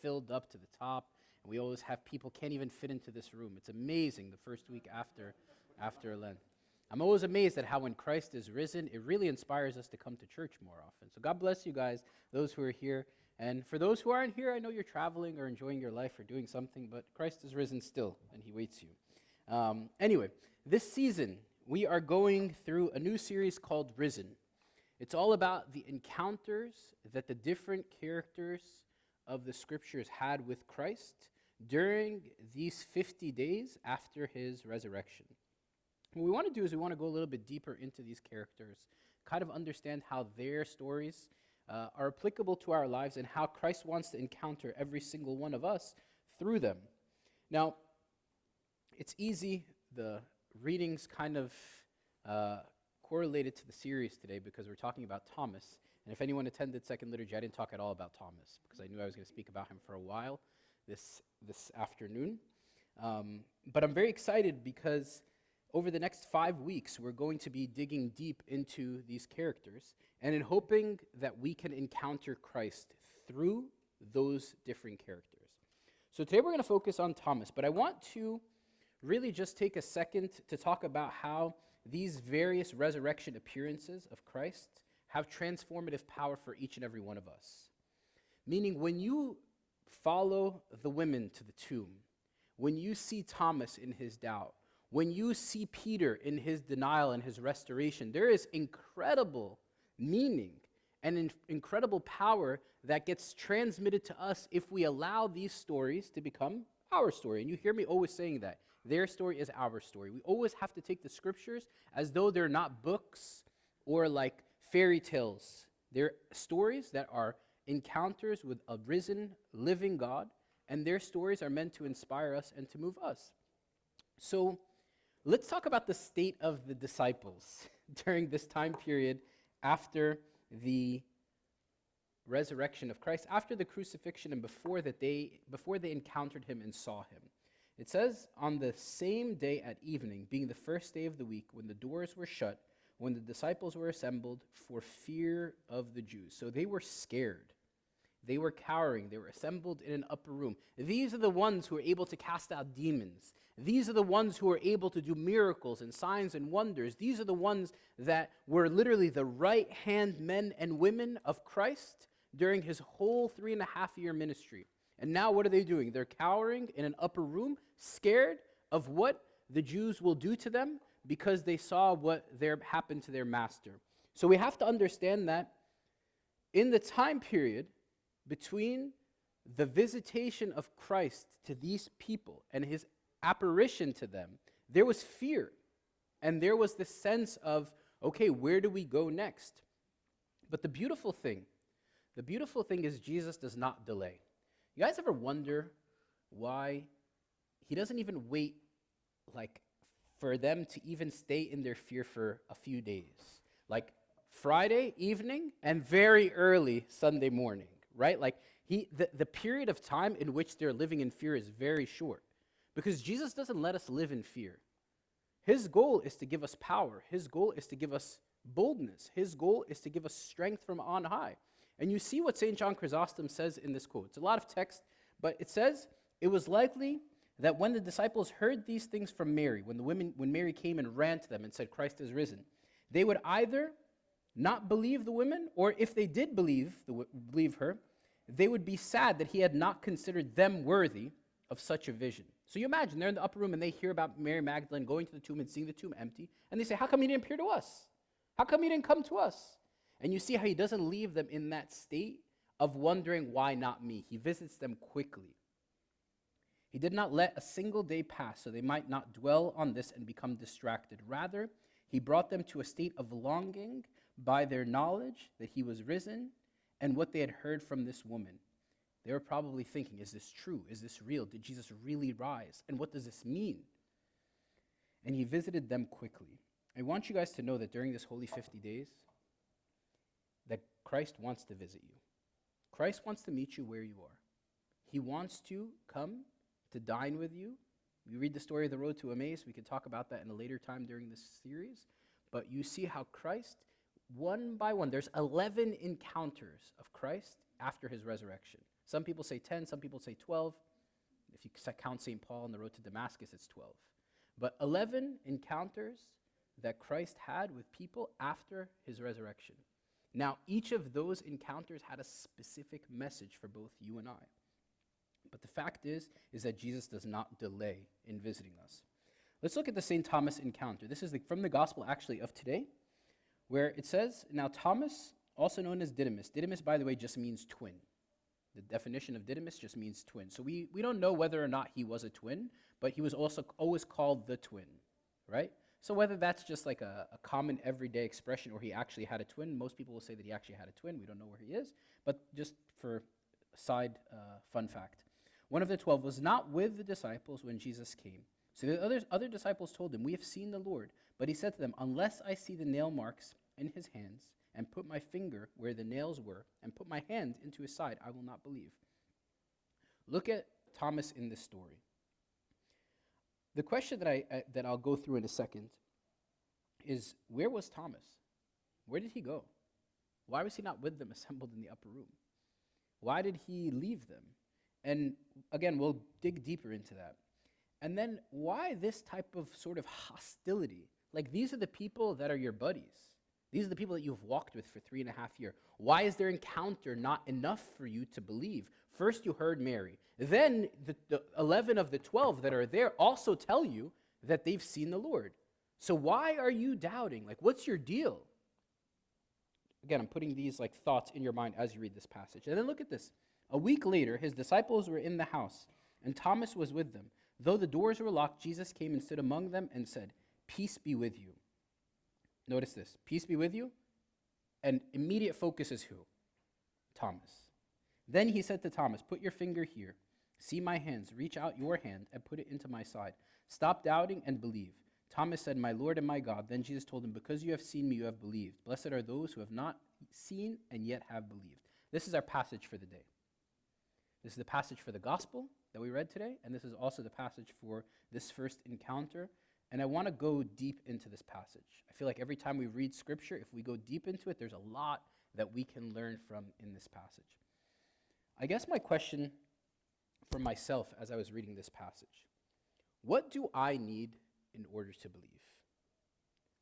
filled up to the top. And we always have people can't even fit into this room. It's amazing the first week after Lent. I'm always amazed at how when Christ is risen, it really inspires us to come to church more often. So God bless you guys, those who are here. And for those who aren't here, I know you're traveling or enjoying your life or doing something, but Christ is risen still, and he waits you. Anyway, this season, we are going through a new series called Risen. It's all about the encounters that the different characters of the scriptures had with Christ during these 50 days after his resurrection. What we want to do is we want to go a little bit deeper into these characters, kind of understand how their stories are applicable to our lives and how Christ wants to encounter every single one of us through them. Now, it's easy, the readings kind of correlated to the series today because we're talking about Thomas. And if anyone attended Second Liturgy, I didn't talk at all about Thomas because I knew I was going to speak about him for a while this afternoon. But I'm very excited because over the next 5 weeks, we're going to be digging deep into these characters and in hoping that we can encounter Christ through those different characters. So today we're going to focus on Thomas, but I want to really just take a second to talk about how these various resurrection appearances of Christ have transformative power for each and every one of us. Meaning, when you follow the women to the tomb, when you see Thomas in his doubt, when you see Peter in his denial and his restoration, there is incredible meaning and incredible power that gets transmitted to us if we allow these stories to become our story. And you hear me always saying that. Their story is our story. We always have to take the scriptures as though they're not books or like fairy tales. They're stories that are encounters with a risen, living God, and their stories are meant to inspire us and to move us. So let's talk about the state of the disciples during this time period after the resurrection of Christ, after the crucifixion and before they encountered him and saw him. It says, on the same day at evening, being the first day of the week, when the doors were shut, when the disciples were assembled for fear of the Jews. So they were scared. They were cowering. They were assembled in an upper room. These are the ones who are able to cast out demons. These are the ones who are able to do miracles and signs and wonders. These are the ones that were literally the right-hand men and women of Christ during his whole 3.5-year ministry. And now what are they doing? They're cowering in an upper room, scared of what the Jews will do to them because they saw what happened to their master. So we have to understand that in the time period between the visitation of Christ to these people and his apparition to them, there was fear. And there was this sense of, okay, where do we go next? But the beautiful thing is Jesus does not delay. You guys ever wonder why he doesn't even wait for them to even stay in their fear for a few days? Like Friday evening and very early Sunday morning, right? Like the period of time in which they're living in fear is very short because Jesus doesn't let us live in fear. His goal is to give us power. His goal is to give us boldness. His goal is to give us strength from on high. And you see what St. John Chrysostom says in this quote. It's a lot of text, but it says, it was likely that when the disciples heard these things from Mary, when Mary came and ran to them and said, Christ is risen, they would either not believe the women, or if they did believe her, they would be sad that he had not considered them worthy of such a vision. So you imagine, they're in the upper room and they hear about Mary Magdalene going to the tomb and seeing the tomb empty, and they say, how come he didn't appear to us? How come he didn't come to us? And you see how he doesn't leave them in that state of wondering, why not me? He visits them quickly. He did not let a single day pass so they might not dwell on this and become distracted. Rather, he brought them to a state of longing by their knowledge that he was risen and what they had heard from this woman. They were probably thinking, is this true? Is this real? Did Jesus really rise? And what does this mean? And he visited them quickly. I want you guys to know that during this holy 50 days, that Christ wants to visit you. Christ wants to meet you where you are. He wants to come to dine with you. We read the story of the road to Emmaus. We can talk about that in a later time during this series. But you see how Christ, one by one, there's 11 encounters of Christ after his resurrection. Some people say 10, some people say 12. If you count St. Paul on the road to Damascus, it's 12. But 11 encounters that Christ had with people after his resurrection. Now, each of those encounters had a specific message for both you and I. But the fact is that Jesus does not delay in visiting us. Let's look at the St. Thomas encounter. This is from the gospel, actually, of today, where it says, now Thomas, also known as Didymus. Didymus, by the way, just means twin. The definition of Didymus just means twin. So we don't know whether or not he was a twin, but he was also always called the twin, right? So whether that's just like a common everyday expression or he actually had a twin, most people will say that he actually had a twin. We don't know where he is, but just for a side fun fact. One of the 12 was not with the disciples when Jesus came. So the other disciples told him, we have seen the Lord. But he said to them, unless I see the nail marks in his hands and put my finger where the nails were and put my hand into his side, I will not believe. Look at Thomas in this story. The question that I'll go through in a second is, where was Thomas? Where did he go? Why was he not with them assembled in the upper room? Why did he leave them? And again, we'll dig deeper into that. And then why this type of sort of hostility? Like, these are the people that are your buddies. These are the people that you've walked with for 3.5 years. Why is their encounter not enough for you to believe? First, you heard Mary. Then the 11 of the 12 that are there also tell you that they've seen the Lord. So why are you doubting? Like, what's your deal? Again, I'm putting these like thoughts in your mind as you read this passage. And then look at this. A week later, his disciples were in the house, and Thomas was with them. Though the doors were locked, Jesus came and stood among them and said, peace be with you. Notice this. Peace be with you. And immediate focus is who? Thomas. Then he said to Thomas, put your finger here. See my hands. Reach out your hand and put it into my side. Stop doubting and believe. Thomas said, my Lord and my God. Then Jesus told him, because you have seen me, you have believed. Blessed are those who have not seen and yet have believed. This is our passage for the day. This is the passage for the gospel that we read today, and this is also the passage for this first encounter. And I want to go deep into this passage. I feel like every time we read scripture, if we go deep into it, there's a lot that we can learn from in this passage. I guess my question for myself as I was reading this passage, what do I need in order to believe?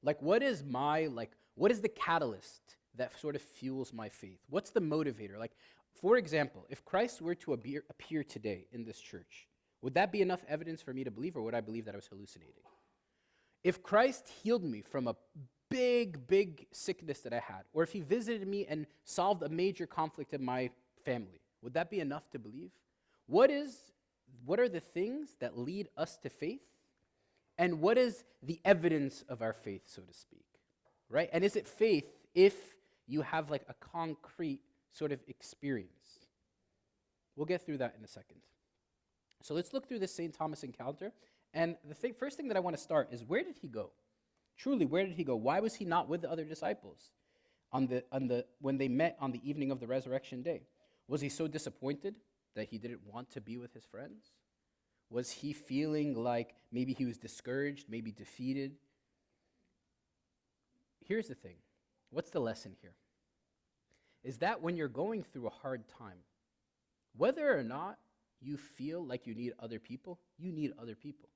Like, what is the catalyst that sort of fuels my faith? What's the motivator? Like, for example, if Christ were to appear today in this church, would that be enough evidence for me to believe, or would I believe that I was hallucinating? If Christ healed me from a big sickness that I had, or if he visited me and solved a major conflict in my family, would that be enough to believe? What are the things that lead us to faith? And what is the evidence of our faith, so to speak? Right? And is it faith if you have like a concrete sort of experience? We'll get through that in a second. So let's look through this St. Thomas encounter. And the first thing that I want to start is, where did he go? Truly, where did he go? Why was he not with the other disciples when they met on the evening of the resurrection day? Was he so disappointed that he didn't want to be with his friends? Was he feeling like maybe he was discouraged, maybe defeated? Here's the thing. What's the lesson here? Is that when you're going through a hard time, whether or not you feel like you need other people, you need other people.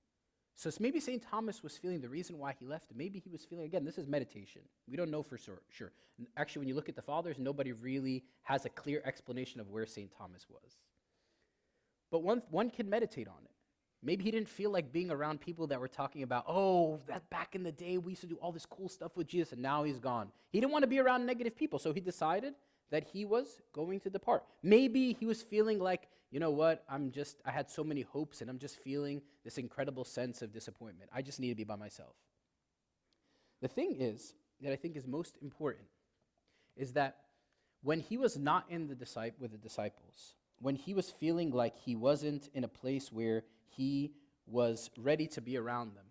So maybe St. Thomas was feeling the reason why he left. Maybe he was feeling, again, this is meditation. We don't know for sure. Actually, when you look at the fathers, nobody really has a clear explanation of where St. Thomas was. But one can meditate on it. Maybe he didn't feel like being around people that were talking about, oh, that back in the day we used to do all this cool stuff with Jesus and now he's gone. He didn't want to be around negative people, so he decided that he was going to depart. Maybe he was feeling like, you know what, I had so many hopes and I'm just feeling this incredible sense of disappointment. I just need to be by myself. The thing is, that I think is most important, is that when he was not with the disciples, when he was feeling like he wasn't in a place where he was ready to be around them,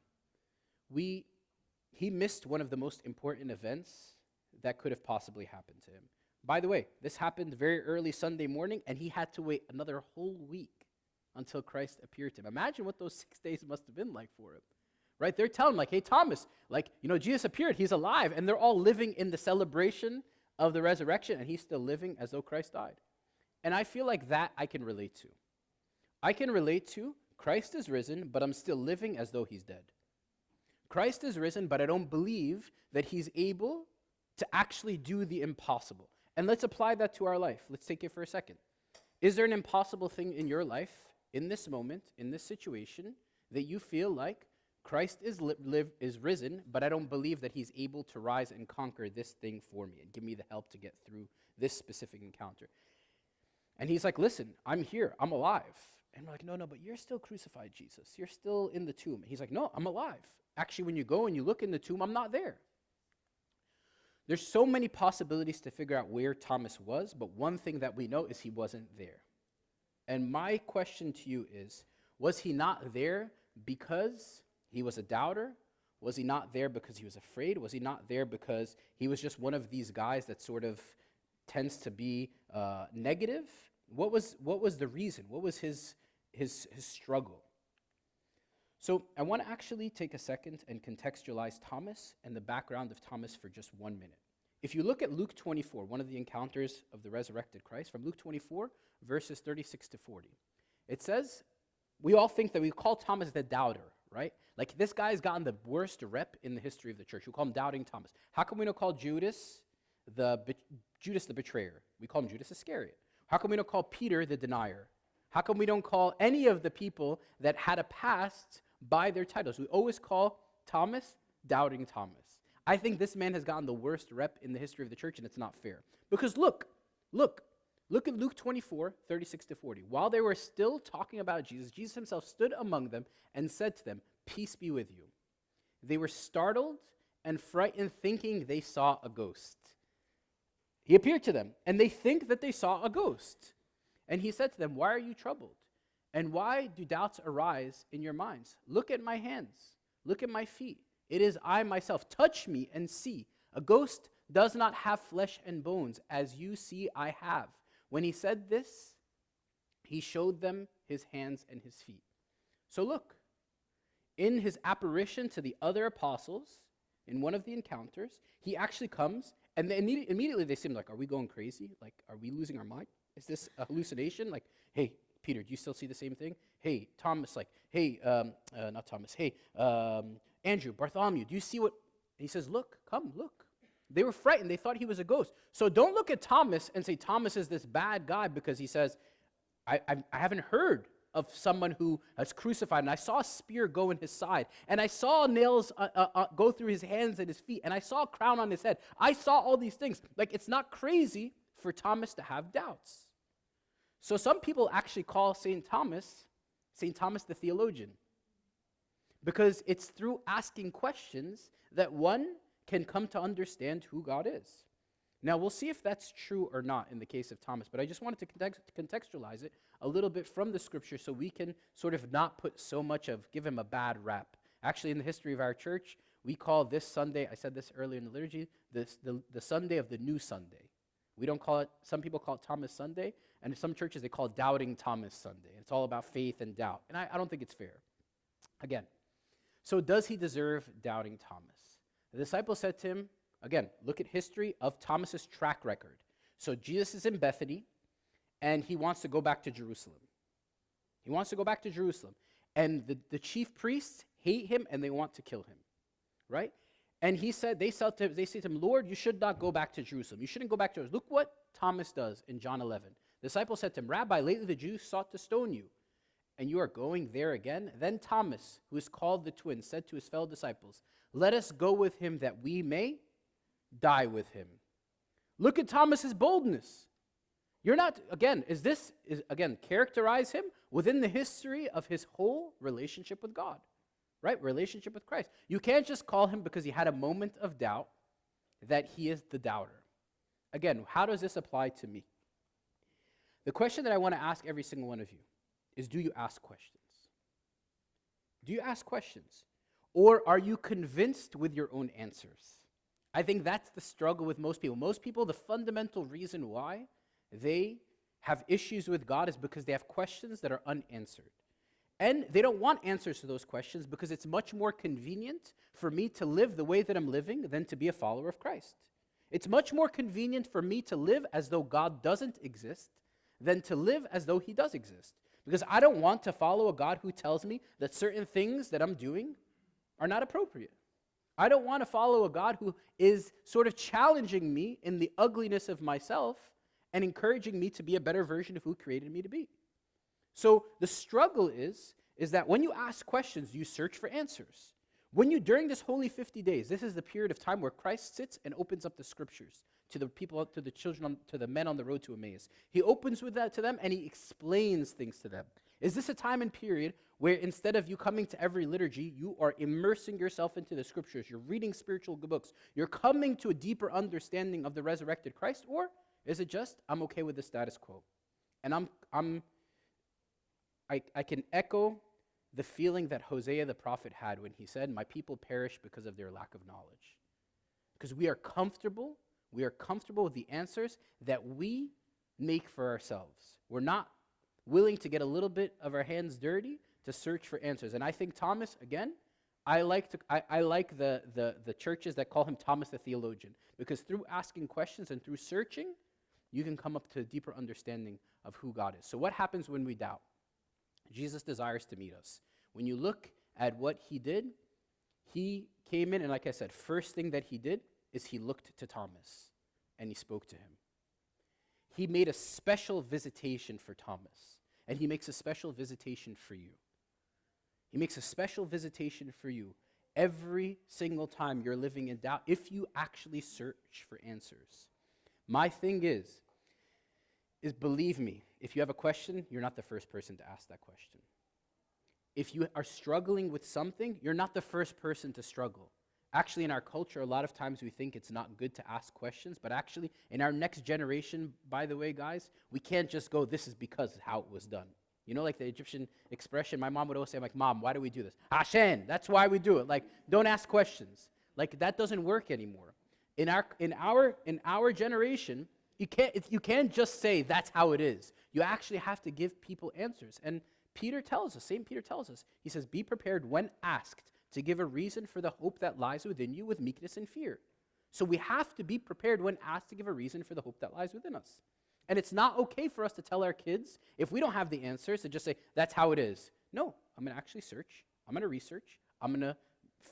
he missed one of the most important events that could have possibly happened to him. By the way, this happened very early Sunday morning, and he had to wait another whole week until Christ appeared to him. Imagine what those 6 days must have been like for him. Right? They're telling him, like, hey, Thomas, Jesus appeared. He's alive. And they're all living in the celebration of the resurrection, and he's still living as though Christ died. And I feel like that I can relate to. I can relate to Christ is risen, but I'm still living as though he's dead. Christ is risen, but I don't believe that he's able to actually do the impossible. And let's apply that to our life. Let's take it for a second. Is there an impossible thing in your life, in this moment, in this situation, that you feel like Christ is risen, but I don't believe that he's able to rise and conquer this thing for me and give me the help to get through this specific encounter? And he's like, listen, I'm here. I'm alive. And we're like, no, but you're still crucified, Jesus. You're still in the tomb. He's like, no, I'm alive. Actually, when you go and you look in the tomb, I'm not there. There's so many possibilities to figure out where Thomas was, but one thing that we know is he wasn't there. And my question to you is, was he not there because he was a doubter? Was he not there because he was afraid? Was he not there because he was just one of these guys that sort of tends to be negative? What was the reason? What was his struggle? So I want to actually take a second and contextualize Thomas and the background of Thomas for just 1 minute. If you look at Luke 24, one of the encounters of the resurrected Christ, from Luke 24, verses 36 to 40, it says, we all think that we call Thomas the doubter, right? Like, this guy's gotten the worst rep in the history of the church. We call him Doubting Thomas. How come we don't call Judas the betrayer? We call him Judas Iscariot. How come we don't call Peter the denier? How come we don't call any of the people that had a past by their titles? We always call Thomas Doubting Thomas. I think this man has gotten the worst rep in the history of the church, and it's not fair. Because look at Luke 24, 36 to 40. While they were still talking about Jesus, Jesus himself stood among them and said to them, "Peace be with you." They were startled and frightened, thinking they saw a ghost. He appeared to them, and they think that they saw a ghost. And he said to them, "Why are you troubled? And why do doubts arise in your minds? Look at my hands. Look at my feet. It is I myself. Touch me and see. A ghost does not have flesh and bones, as you see I have." When he said this, he showed them his hands and his feet. So look, in his apparition to the other apostles, in one of the encounters, he actually comes, and immediately they seem like, are we going crazy? Like, are we losing our mind? Is this a hallucination? Like, hey, Peter, do you still see the same thing? Hey, Thomas, like, hey, not Thomas, hey, Andrew, Bartholomew, do you see what? And he says, look, come, look. They were frightened. They thought he was a ghost. So don't look at Thomas and say Thomas is this bad guy because he says, I haven't heard of someone who has crucified, and I saw a spear go in his side, and I saw nails go through his hands and his feet, and I saw a crown on his head. I saw all these things. Like, it's not crazy for Thomas to have doubts. So some people actually call St. Thomas the theologian, because it's through asking questions that one can come to understand who God is. Now, we'll see if that's true or not in the case of Thomas, but I just wanted to contextualize it a little bit from the scripture so we can sort of not put so much of, give him a bad rap. Actually, in the history of our church, we call this Sunday, I said this earlier in the liturgy, the Sunday of the new Sunday. We don't call it, some people call it Thomas Sunday, and in some churches they call it Doubting Thomas Sunday. It's all about faith and doubt, and I don't think it's fair. Again, so does he deserve Doubting Thomas? The disciples said to him, again, look at history of Thomas's track record. So Jesus is in Bethany, and he wants to go back to Jerusalem. He wants to go back to Jerusalem. And the chief priests hate him, and they want to kill him, right? And they say to him, Lord, you should not go back to Jerusalem. You shouldn't go back to Jerusalem. Look what Thomas does in John 11. The disciples said to him, Rabbi, lately the Jews sought to stone you, and you are going there again? Then Thomas, who is called the twin, said to his fellow disciples, let us go with him that we may die with him. Look at Thomas's boldness. You're not, again, characterize him within the history of his whole relationship with God, right? Relationship with Christ. You can't just call him because he had a moment of doubt that he is the doubter. Again, how does this apply to me? The question that I want to ask every single one of you is, do you ask questions? Do you ask questions? Or are you convinced with your own answers? I think that's the struggle with most people. Most people, the fundamental reason why they have issues with God is because they have questions that are unanswered. And they don't want answers to those questions because it's much more convenient for me to live the way that I'm living than to be a follower of Christ. It's much more convenient for me to live as though God doesn't exist than to live as though he does exist. Because I don't want to follow a God who tells me that certain things that I'm doing are not appropriate. I don't want to follow a God who is sort of challenging me in the ugliness of myself and encouraging me to be a better version of who created me to be. So the struggle is that when you ask questions, you search for answers. When you, during this holy 50 days, this is the period of time where Christ sits and opens up the scriptures to the people, to the children, to the men on the road to Emmaus. He opens with that to them and he explains things to them. Is this a time and period where instead of you coming to every liturgy, you are immersing yourself into the scriptures, you're reading spiritual books, you're coming to a deeper understanding of the resurrected Christ? Or is it just, I'm okay with the status quo? And I can echo the feeling that Hosea the prophet had when he said, my people perish because of their lack of knowledge. Because we are comfortable with the answers that we make for ourselves. We're not willing to get a little bit of our hands dirty to search for answers. And I think Thomas, again, I like the churches that call him Thomas the theologian, because through asking questions and through searching, you can come up to a deeper understanding of who God is. So what happens when we doubt? Jesus desires to meet us. When you look at what he did, he came in, and like I said, first thing that he did is he looked to Thomas and he spoke to him. He made a special visitation for Thomas, and he makes a special visitation for you. He makes a special visitation for you every single time you're living in doubt, if you actually search for answers. My thing is believe me, if you have a question, you're not the first person to ask that question. If you are struggling with something, you're not the first person to struggle. Actually, in our culture, a lot of times we think it's not good to ask questions, but actually, in our next generation, by the way, guys, we can't just go, this is because of how it was done. You know, like the Egyptian expression, my mom would always say, like, Mom, why do we do this? Hashem, that's why we do it. Like, don't ask questions. Like, that doesn't work anymore. In our generation, you can't just say that's how it is. You actually have to give people answers. And Peter tells us, St. Peter tells us, he says, be prepared when asked to give a reason for the hope that lies within you with meekness and fear. So we have to be prepared when asked to give a reason for the hope that lies within us. And it's not okay for us to tell our kids, if we don't have the answers, to just say, that's how it is. No, I'm going to actually search. I'm going to research. I'm going to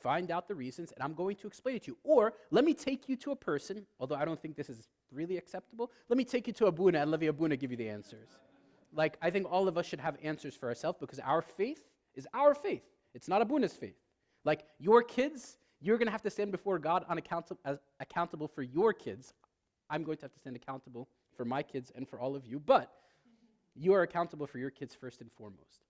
find out the reasons, and I'm going to explain it to you. Or let me take you to a person, although I don't think this is really acceptable. Let me take you to Abuna and let the Abuna give you the answers. Like, I think all of us should have answers for ourselves, because our faith is our faith. It's not Abuna's faith. Like, your kids, you're going to have to stand before God accountable for your kids. I'm going to have to stand accountable for my kids and for all of you, but you are accountable for your kids first and foremost.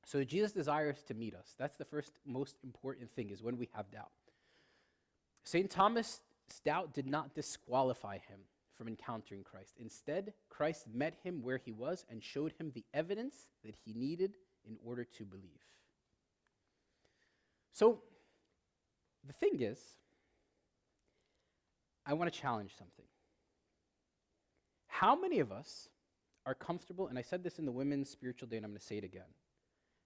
So Jesus desires to meet us. That's the first most important thing, is when we have doubt. St. Thomas' doubt did not disqualify him from encountering Christ. Instead, Christ met him where he was and showed him the evidence that he needed in order to believe. So, the thing is, I want to challenge something. How many of us are comfortable, and I said this in the Women's Spiritual Day, and I'm going to say it again.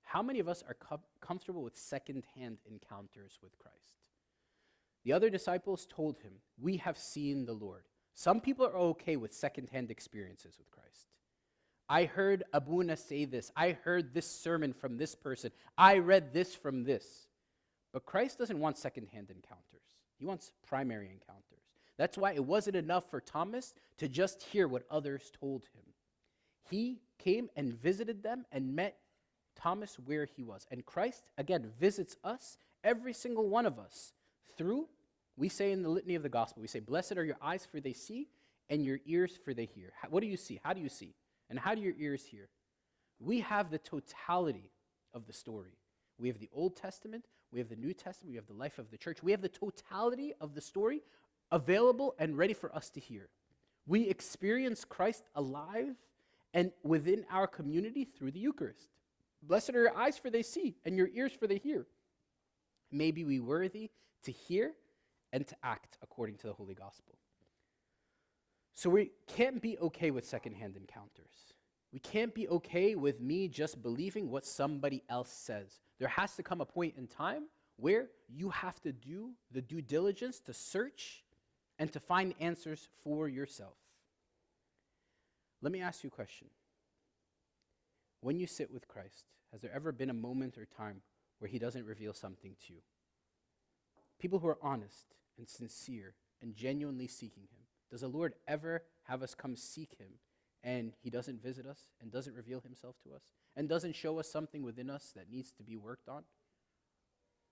How many of us are comfortable with secondhand encounters with Christ? The other disciples told him, we have seen the Lord. Some people are okay with secondhand experiences with Christ. I heard Abuna say this. I heard this sermon from this person. I read this from this. But Christ doesn't want secondhand encounters. He wants primary encounters. That's why it wasn't enough for Thomas to just hear what others told him. He came and visited them and met Thomas where he was. And Christ, again, visits us, every single one of us, through, we say in the litany of the gospel, we say, blessed are your eyes for they see, and your ears for they hear. What do you see? How do you see? And how do your ears hear? We have the totality of the story. We have the Old Testament, we have the New Testament, we have the life of the church. We have the totality of the story available and ready for us to hear. We experience Christ alive and within our community through the Eucharist. Blessed are your eyes for they see, and your ears for they hear. May we be worthy to hear and to act according to the Holy Gospel. So we can't be okay with secondhand encounters. We can't be okay with me just believing what somebody else says. There has to come a point in time where you have to do the due diligence to search and to find answers for yourself. Let me ask you a question. When you sit with Christ, has there ever been a moment or time where he doesn't reveal something to you? People who are honest and sincere and genuinely seeking him. Does the Lord ever have us come seek him and he doesn't visit us and doesn't reveal himself to us and doesn't show us something within us that needs to be worked on?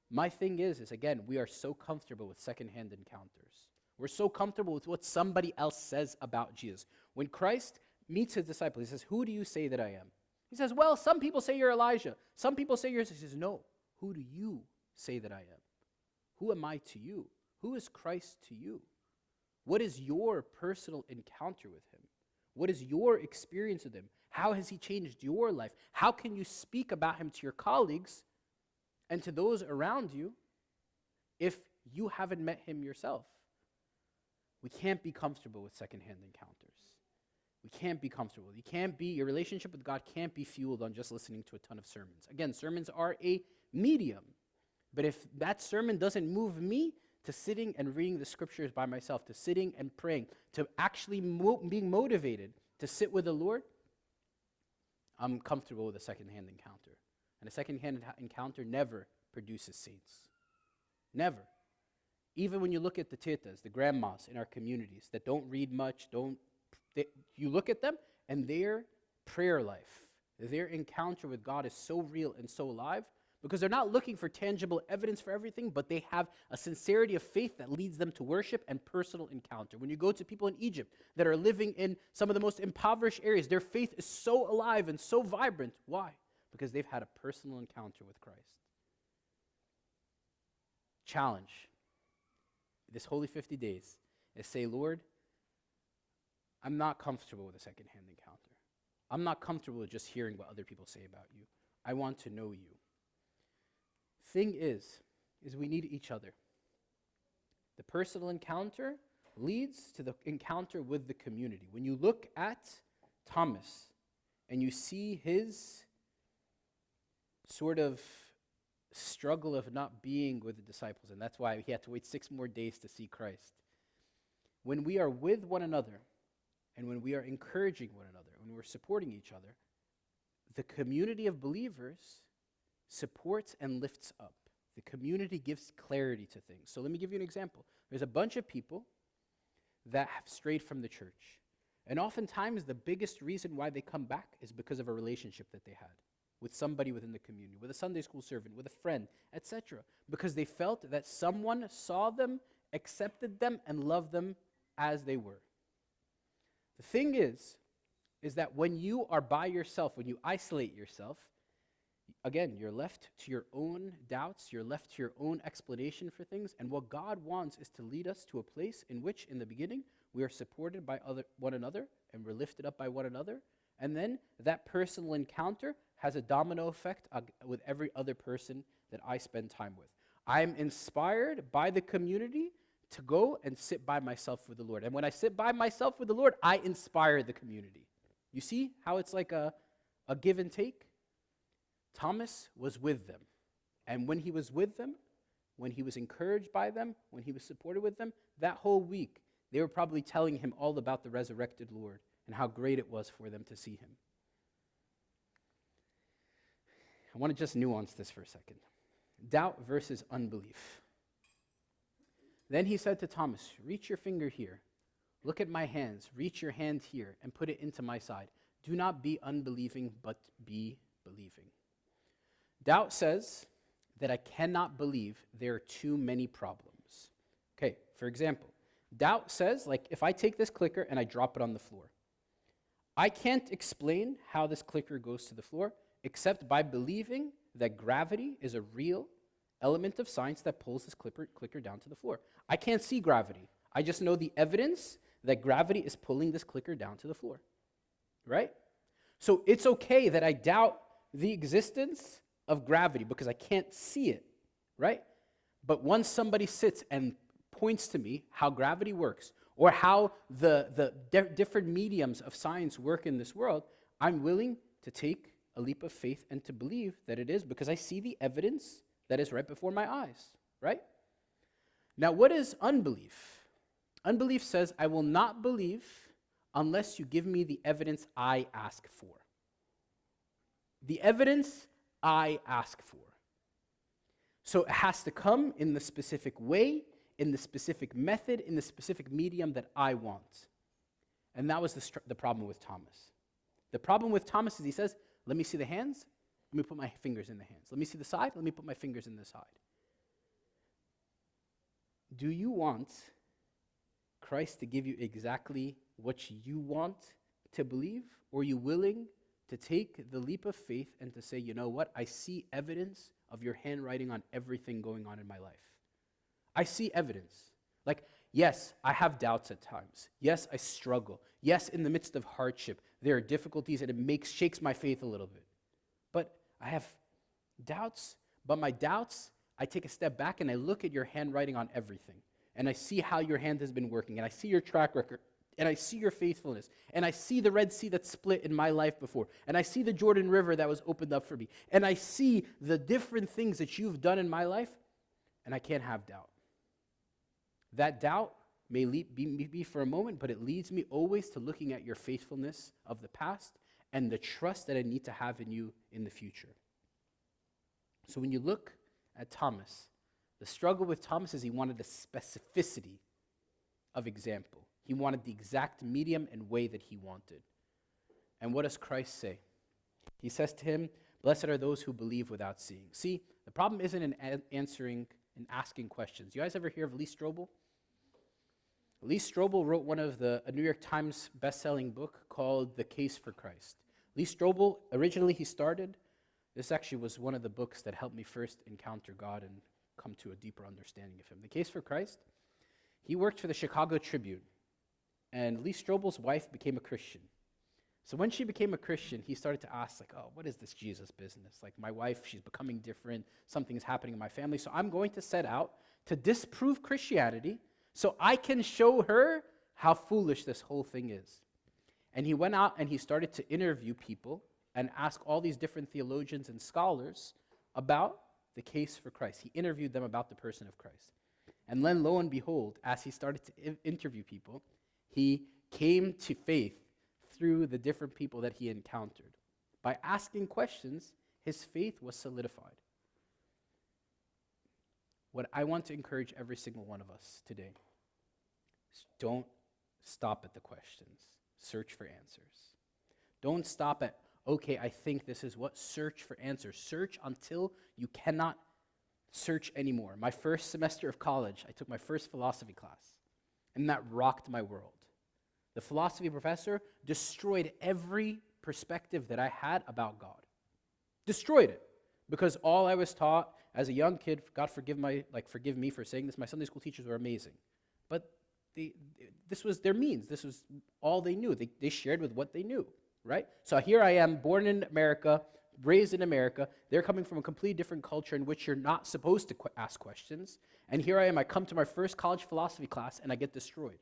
My thing is again, we are so comfortable with secondhand encounters. We're so comfortable with what somebody else says about Jesus. When Christ meets his disciples, he says, "Who do you say that I am?" He says, "Well, some people say you're Elijah. Some people say you're..." He says, "No, who do you say that I am? Who am I to you? Who is Christ to you? What is your personal encounter with him? What is your experience with him? How has he changed your life? How can you speak about him to your colleagues and to those around you if you haven't met him yourself?" We can't be comfortable with secondhand encounters. We can't be comfortable. Your relationship with God can't be fueled on just listening to a ton of sermons. Again, sermons are a medium. But if that sermon doesn't move me to sitting and reading the scriptures by myself, to sitting and praying, to actually being motivated to sit with the Lord, I'm comfortable with a secondhand encounter. And a secondhand encounter never produces saints. Never. Even when you look at the titas, the grandmas in our communities that don't read much, you look at them and their prayer life, their encounter with God is so real and so alive because they're not looking for tangible evidence for everything, but they have a sincerity of faith that leads them to worship and personal encounter. When you go to people in Egypt that are living in some of the most impoverished areas, their faith is so alive and so vibrant. Why? Because they've had a personal encounter with Christ. Challenge this Holy 50 days is say, "Lord, I'm not comfortable with a secondhand encounter. I'm not comfortable with just hearing what other people say about you. I want to know you." Thing is we need each other. The personal encounter leads to the encounter with the community. When you look at Thomas and you see his sort of struggle of not being with the disciples, and that's why he had to wait 6 more days to see Christ. When we are with one another, and when we are encouraging one another, when we're supporting each other, the community of believers supports and lifts up. The community gives clarity to things. So let me give you an example. There's a bunch of people that have strayed from the church. And oftentimes the biggest reason why they come back is because of a relationship that they had with somebody within the community, with a Sunday school servant, with a friend, etc. Because they felt that someone saw them, accepted them, and loved them as they were. The thing is that when you are by yourself, when you isolate yourself, again, you're left to your own doubts, you're left to your own explanation for things, and what God wants is to lead us to a place in which, in the beginning, we are supported by one another, and we're lifted up by one another, and then that personal encounter has a domino effect with every other person that I spend time with. I'm inspired by the community to go and sit by myself with the Lord. And when I sit by myself with the Lord, I inspire the community. You see how it's like a give and take? Thomas was with them. And when he was with them, when he was encouraged by them, when he was supported with them, that whole week, they were probably telling him all about the resurrected Lord and how great it was for them to see him. I want to just nuance this for a second. Doubt versus unbelief. Then he said to Thomas, "Reach your finger here. Look at my hands. Reach your hand here and put it into my side. Do not be unbelieving, but be believing." Doubt says that I cannot believe there are too many problems. Okay, for example, doubt says, like, if I take this clicker and I drop it on the floor, I can't explain how this clicker goes to the floor except by believing that gravity is a real element of science that pulls this clicker down to the floor. I can't see gravity. I just know the evidence that gravity is pulling this clicker down to the floor, right? So it's okay that I doubt the existence of gravity because I can't see it, right? But once somebody sits and points to me how gravity works or how the different mediums of science work in this world, I'm willing to take a leap of faith and to believe that it is because I see the evidence that is right before my eyes, right? Now, what is unbelief? Unbelief says, I will not believe unless you give me the evidence I ask for. The evidence I ask for. So it has to come in the specific way, in the specific method, in the specific medium that I want. And that was the problem with Thomas. The problem with Thomas is he says, let me see the hands, let me put my fingers in the hands. Let me see the side, let me put my fingers in the side. Do you want Christ to give you exactly what you want to believe? Or are you willing to take the leap of faith and to say, you know what, I see evidence of your handwriting on everything going on in my life. I see evidence. Like, yes, I have doubts at times. Yes, I struggle. Yes, in the midst of hardship, there are difficulties and it shakes my faith a little bit. But I have doubts, but my doubts, I take a step back and I look at your handwriting on everything. And I see how your hand has been working, and I see your track record, and I see your faithfulness, and I see the Red Sea that's split in my life before, and I see the Jordan River that was opened up for me, and I see the different things that you've done in my life, and I can't have doubt. That doubt may be for a moment, but it leads me always to looking at your faithfulness of the past and the trust that I need to have in you in the future. So when you look at Thomas, the struggle with Thomas is he wanted the specificity of example. He wanted the exact medium and way that he wanted. And what does Christ say? He says to him, blessed are those who believe without seeing. See, the problem isn't in answering and asking questions. You guys ever hear of Lee Strobel? Lee Strobel wrote a New York Times best-selling book called The Case for Christ. Lee Strobel, originally this actually was one of the books that helped me first encounter God and come to a deeper understanding of him. The Case for Christ, he worked for the Chicago Tribune, and Lee Strobel's wife became a Christian. So when she became a Christian, he started to ask, like, oh, what is this Jesus business? Like, my wife, she's becoming different, something's happening in my family, so I'm going to set out to disprove Christianity so I can show her how foolish this whole thing is. And he went out and he started to interview people and ask all these different theologians and scholars about the case for Christ. He interviewed them about the person of Christ. And then, lo and behold, as he started to interview people, he came to faith through the different people that he encountered. By asking questions, his faith was solidified. What I want to encourage every single one of us today is don't stop at the questions. Search for answers. Don't stop at, okay, I think this is what. Search for answers. Search until you cannot search anymore. My first semester of college, I took my first philosophy class, and that rocked my world. The philosophy professor destroyed every perspective that I had about God. Destroyed it. Because all I was taught as a young kid, God forgive me for saying this, my Sunday school teachers were amazing. But this was their means. This was all they knew. They shared with what they knew, right? So here I am, born in America, raised in America. They're coming from a completely different culture in which you're not supposed to ask questions. And here I am, I come to my first college philosophy class, and I get destroyed.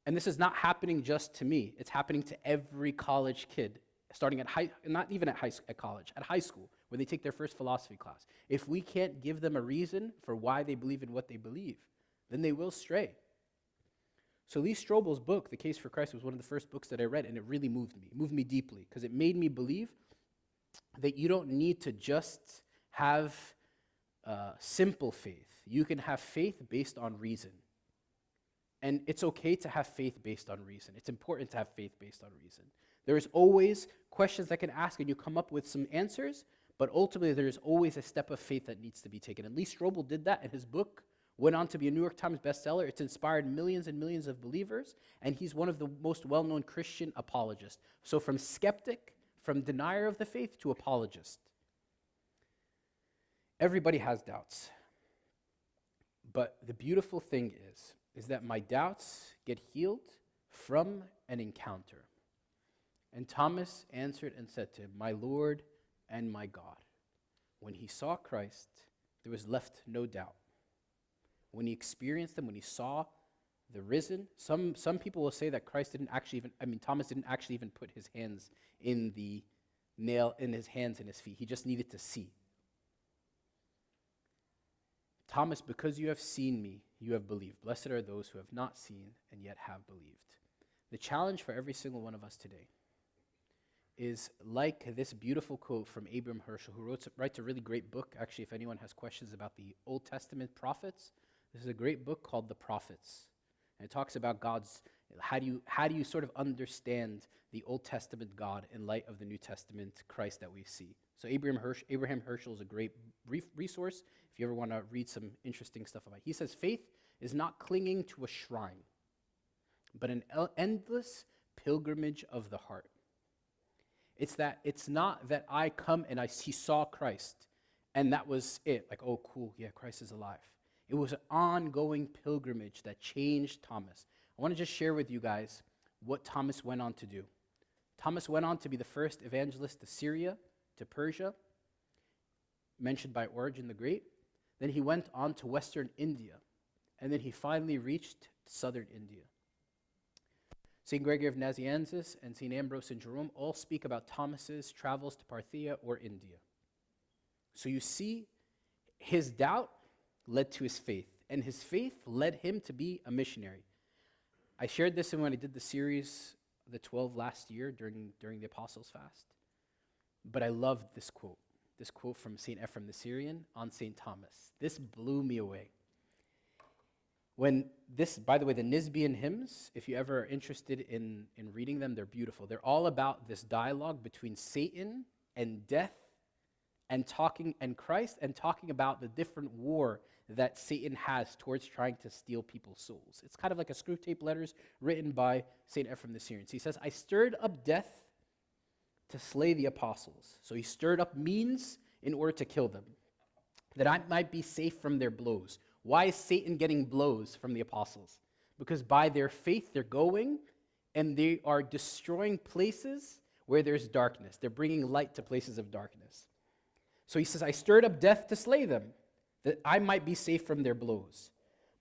And this is not happening just to me. It's happening to every college kid, starting at not even at college, at high school, when they take their first philosophy class. If we can't give them a reason for why they believe in what they believe, then they will stray. So Lee Strobel's book, The Case for Christ, was one of the first books that I read, and it really moved me. It moved me deeply, because it made me believe that you don't need to just have simple faith. You can have faith based on reason. And it's okay to have faith based on reason. It's important to have faith based on reason. There's always questions that can ask, and you come up with some answers, but ultimately there's always a step of faith that needs to be taken. And Lee Strobel did that, and his book went on to be a New York Times bestseller. It's inspired millions and millions of believers, and he's one of the most well-known Christian apologists. So from skeptic, from denier of the faith to apologist. Everybody has doubts. But the beautiful thing is that my doubts get healed from an encounter. And Thomas answered and said to him, my Lord and my God. When he saw Christ, there was left no doubt. When he experienced him, when he saw the risen, some people will say that Thomas didn't actually even put his hands in the nail in his hands and his feet. He just needed to see. Thomas, because you have seen me, you have believed. Blessed are those who have not seen and yet have believed. The challenge for every single one of us today is like this beautiful quote from Abraham Herschel, who writes a really great book. Actually, if anyone has questions about the Old Testament prophets, this is a great book called The Prophets. And it talks about God's, how do you sort of understand the Old Testament God in light of the New Testament Christ that we see. So Abraham Herschel is a great resource if you ever want to read some interesting stuff about it. He says, faith is not clinging to a shrine, but an endless pilgrimage of the heart. It's not that I come and he saw Christ, and that was it. Like, oh, cool, yeah, Christ is alive. It was an ongoing pilgrimage that changed Thomas. I want to just share with you guys what Thomas went on to do. Thomas went on to be the first evangelist to Syria, to Persia, mentioned by Origen the Great. Then he went on to Western India, and then he finally reached southern India. St. Gregory of Nazianzus and St. Ambrose and Jerome all speak about Thomas's travels to Parthia or India. So you see, his doubt led to his faith, and his faith led him to be a missionary. I shared this when I did the series, the 12 last year during the Apostles' Fast. But I loved this quote from St. Ephraim the Syrian on St. Thomas. This blew me away. When this, by the way, the Nisbean hymns, if you ever are interested in reading them, they're beautiful. They're all about this dialogue between Satan and death and Christ, and talking about the different war that Satan has towards trying to steal people's souls. It's kind of like a screw tape letters written by St. Ephraim the Syrian. So he says, I stirred up death to slay the apostles. So he stirred up means in order to kill them, that I might be safe from their blows. Why is Satan getting blows from the apostles? Because by their faith, they're going and they are destroying places where there's darkness. They're bringing light to places of darkness. So he says, I stirred up death to slay them, that I might be safe from their blows.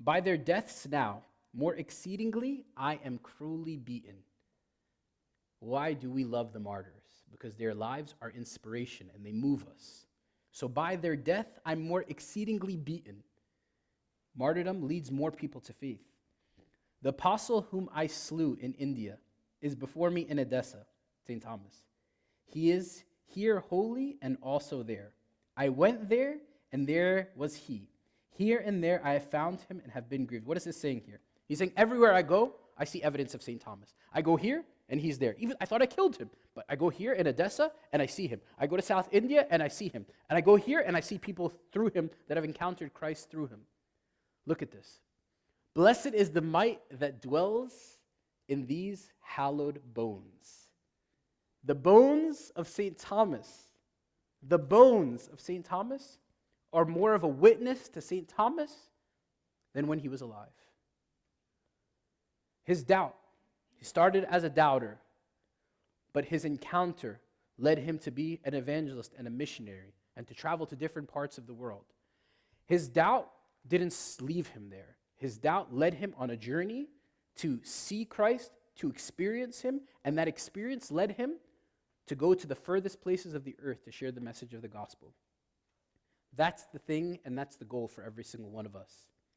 By their deaths now, more exceedingly, I am cruelly beaten. Why do we love the martyrs? Because their lives are inspiration and they move us. So by their death, I'm more exceedingly beaten. Martyrdom leads more people to faith. The apostle whom I slew in India is before me in Edessa, St. Thomas. He is here wholly and also there. I went there, and there was he. Here and there I have found him and have been grieved. What is this saying here? He's saying, everywhere I go, I see evidence of St. Thomas. I go here, and he's there. Even I thought I killed him, but I go here in Edessa, and I see him. I go to South India, and I see him. And I go here, and I see people through him that have encountered Christ through him. Look at this. Blessed is the might that dwells in these hallowed bones. The bones of St. Thomas, are more of a witness to St. Thomas than when he was alive. His doubt, he started as a doubter, but his encounter led him to be an evangelist and a missionary and to travel to different parts of the world. His doubt didn't leave him there. His doubt led him on a journey to see Christ, to experience him, and that experience led him to go to the furthest places of the earth to share the message of the gospel. That's the thing, and that's the goal for every single one of us,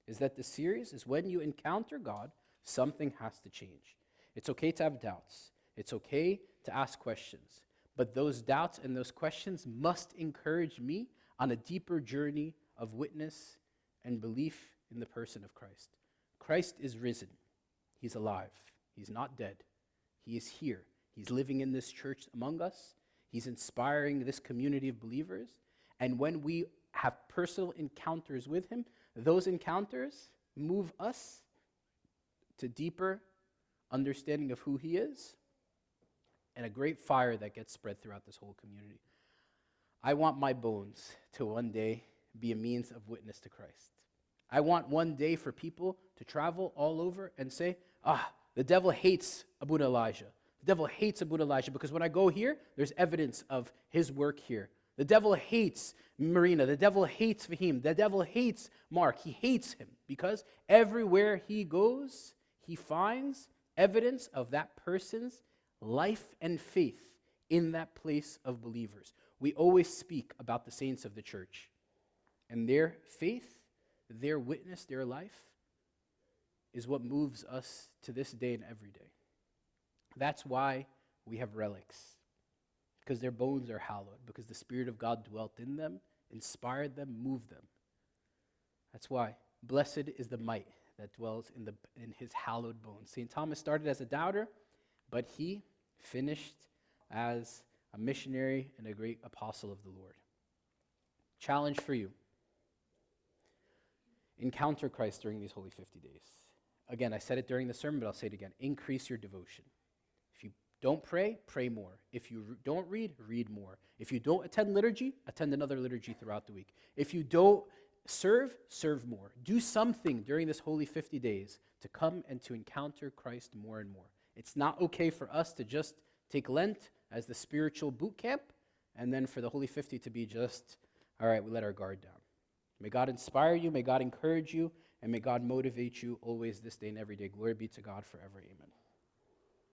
is that the series is when you encounter God, something has to change. It's okay to have doubts. It's okay to ask questions. But those doubts and those questions must encourage me on a deeper journey of witness and belief in the person of Christ. Christ is risen. He's alive. He's not dead. He is here. He's living in this church among us. He's inspiring this community of believers. And when we have personal encounters with him, those encounters move us to deeper understanding of who he is and a great fire that gets spread throughout this whole community. I want my bones to one day be a means of witness to Christ. I want one day for people to travel all over and say, the devil hates Abu Elijah. The devil hates Abu Elijah because when I go here, there's evidence of his work here. The devil hates Marina. The devil hates Fahim. The devil hates Mark. He hates him because everywhere he goes, he finds evidence of that person's life and faith in that place of believers. We always speak about the saints of the church and their faith, their witness, their life is what moves us to this day and every day. That's why we have relics, because their bones are hallowed, because the Spirit of God dwelt in them, inspired them, moved them. That's why. Blessed is the might that dwells in his hallowed bones. St. Thomas started as a doubter, but he finished as a missionary and a great apostle of the Lord. Challenge for you. Encounter Christ during these holy 50 days. Again, I said it during the sermon, but I'll say it again. Increase your devotion. If you don't pray, pray more. If you don't read, read more. If you don't attend liturgy, attend another liturgy throughout the week. If you don't serve, serve more. Do something during this holy 50 days to come and to encounter Christ more and more. It's not okay for us to just take Lent as the spiritual boot camp, and then for the holy 50 to be just, all right, we let our guard down. May God inspire you, may God encourage you, and may God motivate you always this day and every day. Glory be to God forever. Amen.